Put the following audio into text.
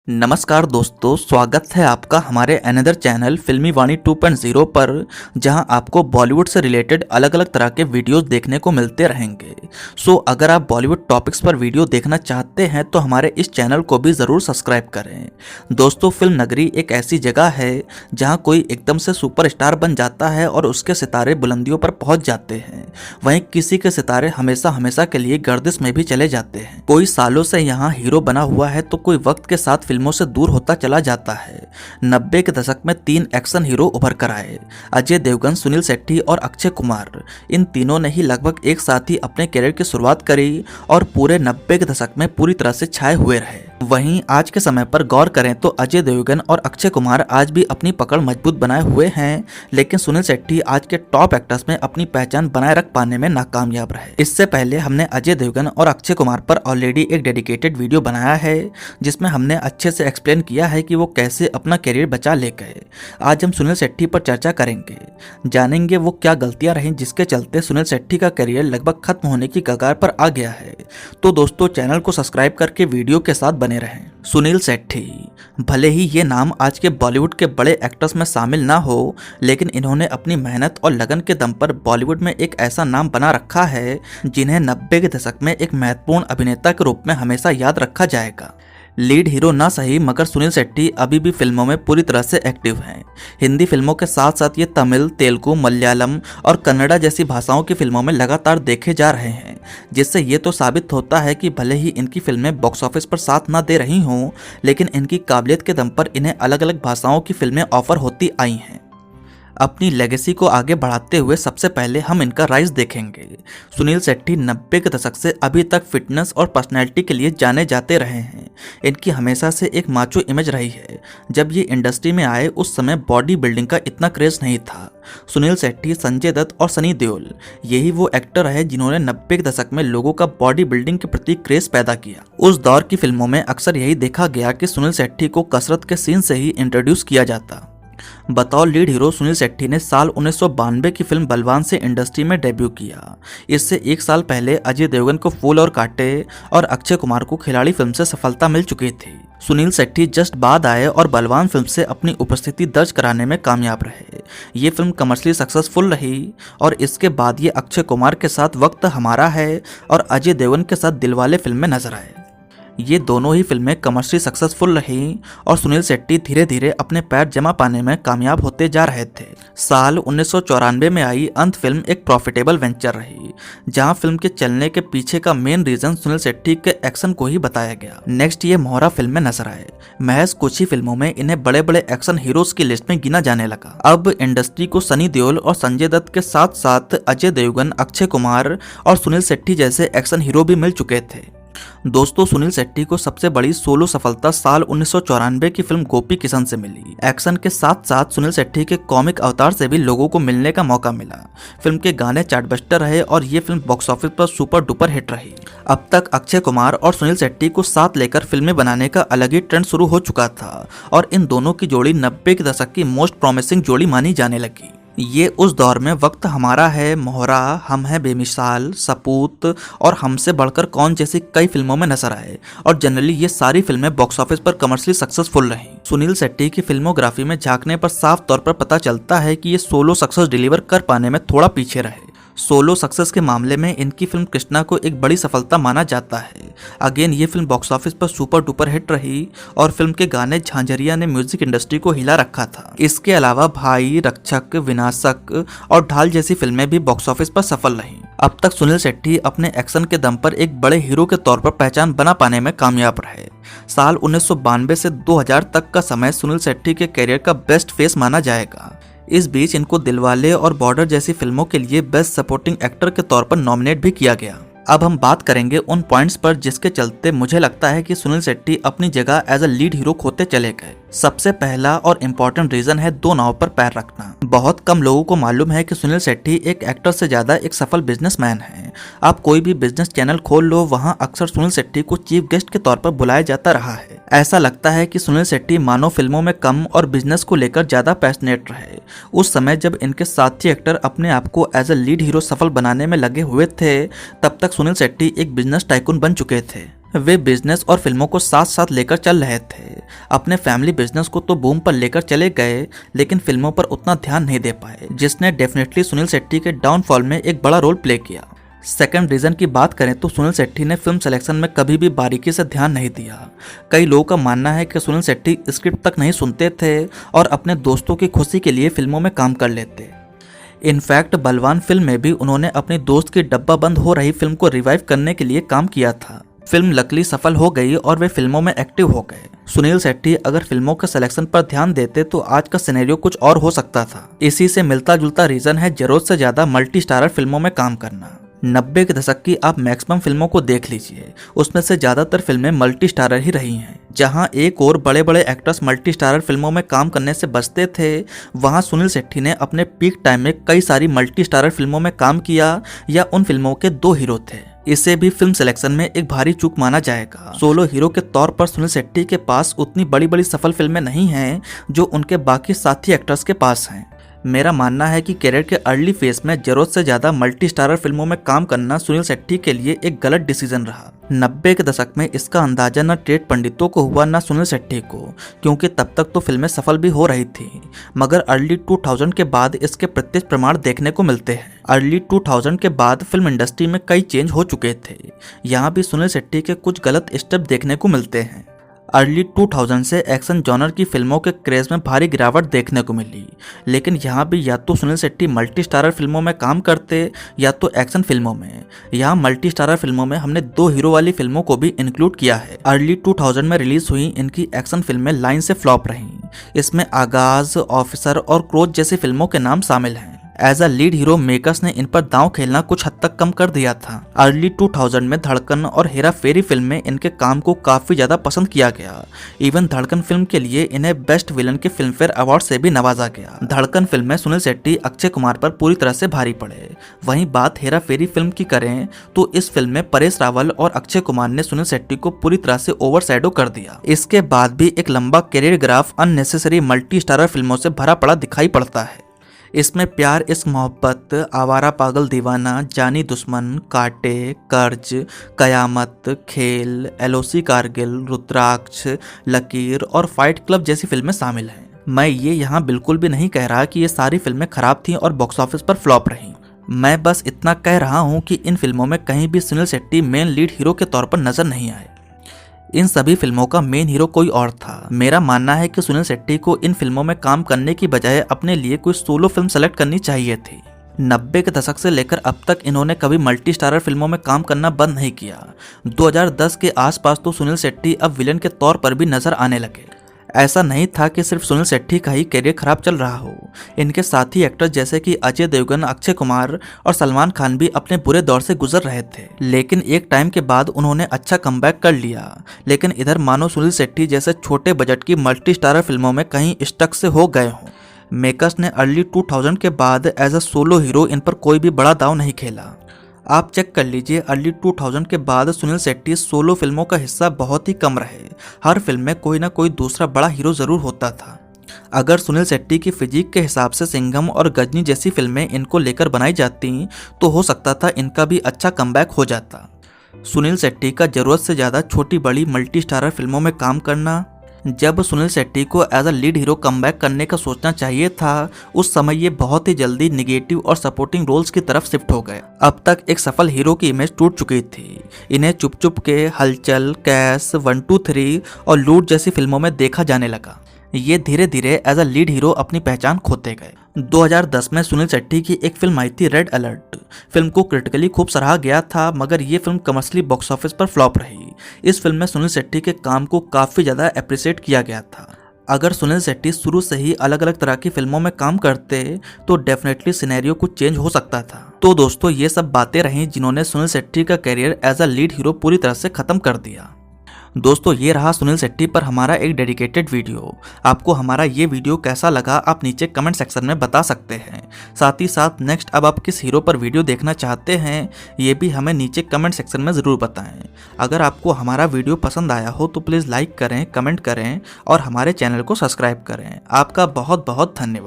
नमस्कार दोस्तों, स्वागत है आपका हमारे अनदर चैनल फिल्मी वाणी 2.0 पर, जहां आपको बॉलीवुड से रिलेटेड अलग अलग तरह के वीडियोस देखने को मिलते रहेंगे। अगर आप बॉलीवुड टॉपिक्स पर वीडियो देखना चाहते हैं तो हमारे इस चैनल को भी ज़रूर सब्सक्राइब करें। दोस्तों, फिल्म नगरी एक ऐसी जगह है जहां कोई एकदम से सुपरस्टार बन जाता है और उसके सितारे बुलंदियों पर पहुंच जाते हैं। वहीं किसी के सितारे हमेशा हमेशा के लिए गर्दिश में भी चले जाते हैं। कोई सालों से यहाँ हीरो बना हुआ है तो कोई वक्त के साथ फिल्मों से दूर होता चला जाता है। 90 के दशक में 3 एक्शन हीरो उभर कर आए, अजय देवगन, सुनील शेट्टी और अक्षय कुमार। इन तीनों ने ही लगभग एक साथ ही अपने करियर की शुरुआत करी और पूरे 90 के दशक में पूरी तरह से छाए हुए रहे। वहीं आज के समय पर गौर करें तो अजय देवगन और अक्षय कुमार आज भी अपनी पकड़ मजबूत बनाए हुए हैं, लेकिन सुनील शेट्टी आज के टॉप एक्टर्स में अपनी पहचान बनाए रख पाने में नाकामयाब रहे। इससे पहले हमने अजय देवगन और अक्षय कुमार पर ऑलरेडी एक डेडिकेटेड वीडियो बनाया है, जिसमें हमने अच्छे से एक्सप्लेन किया है कि वो कैसे अपना करियर बचा ले गए। आज हम सुनील शेट्टी पर चर्चा करेंगे, जानेंगे वो क्या गलतियां रहीं जिसके चलते सुनील शेट्टी का करियर लगभग खत्म होने की कगार पर आ गया है। तो दोस्तों, चैनल को सब्सक्राइब करके वीडियो के साथ बने रहें। सुनील शेट्टी, भले ही ये नाम आज के बॉलीवुड के बड़े एक्टर्स में शामिल ना हो, लेकिन इन्होंने अपनी मेहनत और लगन के दम पर बॉलीवुड में एक ऐसा नाम बना रखा है जिन्हें 90 के दशक में एक महत्वपूर्ण अभिनेता के रूप में हमेशा याद रखा जाएगा। लीड हीरो ना सही, मगर सुनील शेट्टी अभी भी फिल्मों में पूरी तरह से एक्टिव हैं। हिंदी फिल्मों के साथ साथ ये तमिल, तेलुगु, मलयालम और कन्नड़ा जैसी भाषाओं की फिल्मों में लगातार देखे जा रहे हैं, जिससे ये तो साबित होता है कि भले ही इनकी फिल्में बॉक्स ऑफिस पर साथ ना दे रही हों, लेकिन इनकी काबिलियत के दम पर इन्हें अलग अलग भाषाओं की फिल्में ऑफर होती आई हैं। अपनी लेगेसी को आगे बढ़ाते हुए सबसे पहले हम इनका राइज देखेंगे। सुनील शेट्टी 90 के दशक से अभी तक फिटनेस और पर्सनैलिटी के लिए जाने जाते रहे हैं। इनकी हमेशा से एक माचो इमेज रही है। जब ये इंडस्ट्री में आए उस समय बॉडी बिल्डिंग का इतना क्रेज नहीं था। सुनील शेट्टी, संजय दत्त और सनी देओल, यही वो एक्टर है जिन्होंने 90 के दशक में लोगों का बॉडी बिल्डिंग के प्रति क्रेज पैदा किया। उस दौर की फिल्मों में अक्सर यही देखा गया कि सुनील शेट्टी को कसरत के सीन से ही इंट्रोड्यूस किया जाता। बतौर लीड हीरो सुनील शेट्टी ने साल 1992 की फिल्म बलवान से इंडस्ट्री में डेब्यू किया। इससे एक साल पहले अजय देवगन को फूल और कांटे और अक्षय कुमार को खिलाड़ी फिल्म से सफलता मिल चुकी थी। सुनील शेट्टी जस्ट बाद आए और बलवान फिल्म से अपनी उपस्थिति दर्ज कराने में कामयाब रहे। ये फिल्म कमर्शियली सक्सेसफुल रही और इसके बाद ये अक्षय कुमार के साथ वक्त हमारा है और अजय देवगन के साथ दिलवाले फिल्म में नजर आए। ये दोनों ही फिल्में कमर्शियली सक्सेसफुल रहीं और सुनील शेट्टी धीरे धीरे अपने पैर जमा पाने में कामयाब होते जा रहे थे। साल 1994 में आई अंत फिल्म एक प्रॉफिटेबल वेंचर रही, जहां फिल्म के चलने के पीछे का मेन रीजन सुनील शेट्टी के एक्शन को ही बताया गया। नेक्स्ट ये मोहरा फिल्म में नजर आए। महज कुछ ही फिल्मों में इन्हें बड़े बड़े एक्शन हीरोज की लिस्ट में गिना जाने लगा। अब इंडस्ट्री को सनी देओल और संजय दत्त के साथ साथ अजय देवगन, अक्षय कुमार और सुनील शेट्टी जैसे एक्शन हीरो भी मिल चुके थे। दोस्तों, सुनील शेट्टी को सबसे बड़ी सोलो सफलता साल 1994 की फिल्म गोपी किशन से मिली। एक्शन के साथ साथ सुनील शेट्टी के कॉमिक अवतार से भी लोगों को मिलने का मौका मिला। फिल्म के गाने चार्टबस्टर रहे और ये फिल्म बॉक्स ऑफिस पर सुपर डुपर हिट रही। अब तक अक्षय कुमार और सुनील शेट्टी को साथ लेकर फिल्में बनाने का अलग ही ट्रेंड शुरू हो चुका था और इन दोनों की जोड़ी 90 के दशक की मोस्ट प्रॉमिसिंग जोड़ी मानी जाने लगी। ये उस दौर में वक्त हमारा है, मोहरा, हम हैं बेमिसाल, सपूत और हमसे बढ़कर कौन जैसी कई फिल्मों में नजर आए और जनरली ये सारी फिल्में बॉक्स ऑफिस पर कमर्शियली सक्सेसफुल रहीं। सुनील शेट्टी की फिल्मोग्राफी में झांकने पर साफ तौर पर पता चलता है कि ये सोलो सक्सेस डिलीवर कर पाने में थोड़ा पीछे रहे। सोलो सक्सेस के मामले में इनकी फिल्म कृष्णा को एक बड़ी सफलता माना जाता है। अगेन ये फिल्म बॉक्स ऑफिस पर सुपर डुपर हिट रही और फिल्म के गाने झांझरिया ने म्यूजिक इंडस्ट्री को हिला रखा था। इसके अलावा भाई, रक्षक, विनाशक और ढाल जैसी फिल्में भी बॉक्स ऑफिस पर सफल रहीं। अब तक सुनील शेट्टी अपने एक्शन के दम पर एक बड़े हीरो के तौर पर पहचान बना पाने में कामयाब रहे। साल 1992 से 2000 तक का समय सुनील शेट्टी के करियर का बेस्ट फेस माना जाएगा। इस बीच इनको दिलवाले और बॉर्डर जैसी फिल्मों के लिए बेस्ट सपोर्टिंग एक्टर के तौर पर नॉमिनेट भी किया गया। अब हम बात करेंगे उन पॉइंट्स पर जिसके चलते मुझे लगता है कि सुनील शेट्टी अपनी जगह एज अ लीड हीरो खोते चले गए। सबसे पहला और इम्पोर्टेंट रीजन है दो नाव पर पैर रखना। बहुत कम लोगों को मालूम है कि सुनील शेट्टी एक एक्टर से ज्यादा एक सफल बिजनेसमैन है। आप कोई भी बिजनेस चैनल खोल लो, वहां अक्सर सुनील शेट्टी को चीफ गेस्ट के तौर पर बुलाया जाता रहा है। ऐसा लगता है कि सुनील शेट्टी मानो फिल्मों में कम और बिजनेस को लेकर ज्यादा पैशनेट रहे। उस समय जब इनके साथी एक्टर अपने आप को एज अ लीड हीरो सफल बनाने में लगे हुए थे, तब तक सुनील शेट्टी एक बिजनेस टाइकून बन चुके थे। वे बिजनेस और फिल्मों को साथ साथ लेकर चल रहे थे। अपने फैमिली बिजनेस को तो बूम पर लेकर चले गए, लेकिन फिल्मों पर उतना ध्यान नहीं दे पाए, जिसने डेफिनेटली सुनील शेट्टी के डाउनफॉल में एक बड़ा रोल प्ले किया। सेकंड रीजन की बात करें तो सुनील शेट्टी ने फिल्म सिलेक्शन में कभी भी बारीकी से ध्यान नहीं दिया। कई लोगों का मानना है कि सुनील शेट्टी स्क्रिप्ट तक नहीं सुनते थे और अपने दोस्तों की खुशी के लिए फिल्मों में काम कर लेते। इनफैक्ट बलवान फिल्म में भी उन्होंने अपने दोस्त की डब्बा बंद हो रही फिल्म को रिवाइव करने के लिए काम किया था। फिल्म लकली सफल हो गई और वे फिल्मों में एक्टिव हो गए। सुनील शेट्टी अगर फिल्मों के सिलेक्शन पर ध्यान देते तो आज का सिनेरियो कुछ और हो सकता था। इसी से मिलता जुलता रीजन है जरूरत से ज्यादा मल्टी स्टारर फिल्मों में काम करना। 90 के दशक की आप मैक्सिमम फिल्मों को देख लीजिए, उसमें से ज्यादातर फिल्में मल्टी स्टारर ही रही हैं। जहां एक और बड़े बड़े एक्टर्स मल्टी स्टारर फिल्मों में काम करने से बचते थे, वहां सुनील शेट्टी ने अपने पीक टाइम में कई सारी मल्टी स्टारर फिल्मों में काम किया या उन फिल्मों के 2 हीरो थे। इसे भी फिल्म सिलेक्शन में एक भारी चूक माना जाएगा। सोलो हीरो के तौर पर सुनील शेट्टी के पास उतनी बड़ी बड़ी सफल फिल्में नहीं हैं जो उनके बाकी साथी एक्टर्स के पास हैं। मेरा मानना है कि कैरियर के अर्ली फेज में जरूरत से ज्यादा मल्टी स्टारर फिल्मों में काम करना सुनील शेट्टी के लिए एक गलत डिसीजन रहा। 90 के दशक में इसका अंदाजा न ट्रेड पंडितों को हुआ न सुनील शेट्टी को, क्योंकि तब तक तो फिल्में सफल भी हो रही थी, मगर अर्ली 2000 के बाद इसके प्रत्यक्ष प्रमाण देखने को मिलते हैं। अर्ली 2000 के बाद फिल्म इंडस्ट्री में कई चेंज हो चुके थे। यहाँ भी सुनील शेट्टी के कुछ गलत स्टेप देखने को मिलते हैं। अर्ली 2000 से एक्शन जॉनर की फिल्मों के क्रेज में भारी गिरावट देखने को मिली, लेकिन यहाँ भी या तो सुनील शेट्टी मल्टी स्टारर फिल्मों में काम करते या तो एक्शन फिल्मों में। यहाँ मल्टी स्टारर फिल्मों में हमने 2 हीरो वाली फिल्मों को भी इंक्लूड किया है। अर्ली 2000 में रिलीज हुई इनकी एक्शन फिल्में लाइन से फ्लॉप रहीं। इसमें आगाज, ऑफिसर और क्रोध जैसी फिल्मों के नाम शामिल हैं। As a lead hero makers ने इन पर दांव खेलना कुछ हद तक कम कर दिया था। अर्ली 2000 में धड़कन और हेरा फेरी फिल्म में इनके काम को काफी ज्यादा पसंद किया गया। इवन धड़कन फिल्म के लिए इन्हें बेस्ट विलन के फिल्म फेयर अवार्ड से भी नवाजा गया। धड़कन फिल्म में सुनील शेट्टी अक्षय कुमार पर पूरी तरह से भारी पड़े। वहीं बात हेरा फेरी फिल्म की करें तो इस फिल्म में परेश रावल और अक्षय कुमार ने सुनील शेट्टी को पूरी तरह से ओवरशैडो कर दिया। इसके बाद भी एक लंबा career graph unnecessary multi starrer फिल्मों से भरा पड़ा दिखाई पड़ता है। इसमें प्यार इश्क मोहब्बत, आवारा पागल दीवाना, जानी दुश्मन, कांटे, कर्ज, कयामत, खेल, एलओसी कारगिल, रुद्राक्ष, लकीर और फाइट क्लब जैसी फिल्में शामिल हैं। मैं ये यहाँ बिल्कुल भी नहीं कह रहा कि ये सारी फिल्में खराब थीं और बॉक्स ऑफिस पर फ्लॉप रहीं। मैं बस इतना कह रहा हूँ कि इन फिल्मों में कहीं भी Sunil Shetty main lead hero के तौर पर नजर नहीं आए। इन सभी फिल्मों का मेन हीरो कोई और था। मेरा मानना है कि सुनील शेट्टी को इन फिल्मों में काम करने की बजाय अपने लिए कोई सोलो फिल्म सेलेक्ट करनी चाहिए थी। 90 के दशक से लेकर अब तक इन्होंने कभी मल्टी स्टारर फिल्मों में काम करना बंद नहीं किया। 2010 के आसपास तो सुनील शेट्टी अब विलन के तौर पर भी नजर आने लगे। ऐसा नहीं था कि सिर्फ सुनील शेट्टी का ही करियर खराब चल रहा हो। इनके साथी एक्टर जैसे कि अजय देवगन, अक्षय कुमार और सलमान खान भी अपने बुरे दौर से गुजर रहे थे, लेकिन एक टाइम के बाद उन्होंने अच्छा कमबैक कर लिया। लेकिन इधर मानो सुनील शेट्टी जैसे छोटे बजट की मल्टी स्टारर फिल्मों में कहीं स्टक से हो गए हों। मेकर्स ने अर्ली 2000 के बाद एज अ सोलो हीरो इन पर कोई भी बड़ा दांव नहीं खेला। आप चेक कर लीजिए, अर्ली 2000 के बाद सुनील शेट्टी सोलो फिल्मों का हिस्सा बहुत ही कम रहे। हर फिल्म में कोई ना कोई दूसरा बड़ा हीरो जरूर होता था। अगर सुनील शेट्टी की फिजिक के हिसाब से सिंघम और गजनी जैसी फिल्में इनको लेकर बनाई जाती तो हो सकता था इनका भी अच्छा कमबैक हो जाता। सुनील शेट्टी का जरूरत से ज़्यादा छोटी बड़ी मल्टी स्टारर फिल्मों में काम करना, जब सुनील शेट्टी को as a lead hero comeback करने का सोचना चाहिए था, उस समय ये बहुत ही जल्दी निगेटिव और सपोर्टिंग रोल्स की तरफ शिफ्ट हो गए। अब तक एक सफल हीरो की इमेज टूट चुकी थी। इन्हें चुप चुप के हलचल, कैश, 1, 2, 3 और लूट जैसी फिल्मों में देखा जाने लगा। ये धीरे धीरे एज अ लीड हीरो अपनी पहचान खोते गए। 2010 में सुनील शेट्टी की एक फिल्म आई थी रेड अलर्ट। फिल्म को क्रिटिकली खूब सराहा गया था, मगर ये फिल्म कमर्शियली बॉक्स ऑफिस पर फ्लॉप रही। इस फिल्म में सुनील शेट्टी के काम को काफ़ी ज़्यादा अप्रिशिएट किया गया था। अगर सुनील शेट्टी शुरू से ही अलग अलग तरह की फिल्मों में काम करते तो डेफिनेटली सिनेरियो कुछ चेंज हो सकता था। तो दोस्तों, ये सब बातें रहीं जिन्होंने सुनील शेट्टी का career as a lead hero पूरी तरह से ख़त्म कर दिया। दोस्तों, ये रहा सुनील शेट्टी पर हमारा एक डेडिकेटेड वीडियो। आपको हमारा ये वीडियो कैसा लगा आप नीचे कमेंट सेक्शन में बता सकते हैं। साथ ही साथ नेक्स्ट अब आप किस हीरो पर वीडियो देखना चाहते हैं ये भी हमें नीचे कमेंट सेक्शन में ज़रूर बताएं। अगर आपको हमारा वीडियो पसंद आया हो तो प्लीज़ लाइक करें, कमेंट करें और हमारे चैनल को सब्सक्राइब करें। आपका बहुत बहुत धन्यवाद।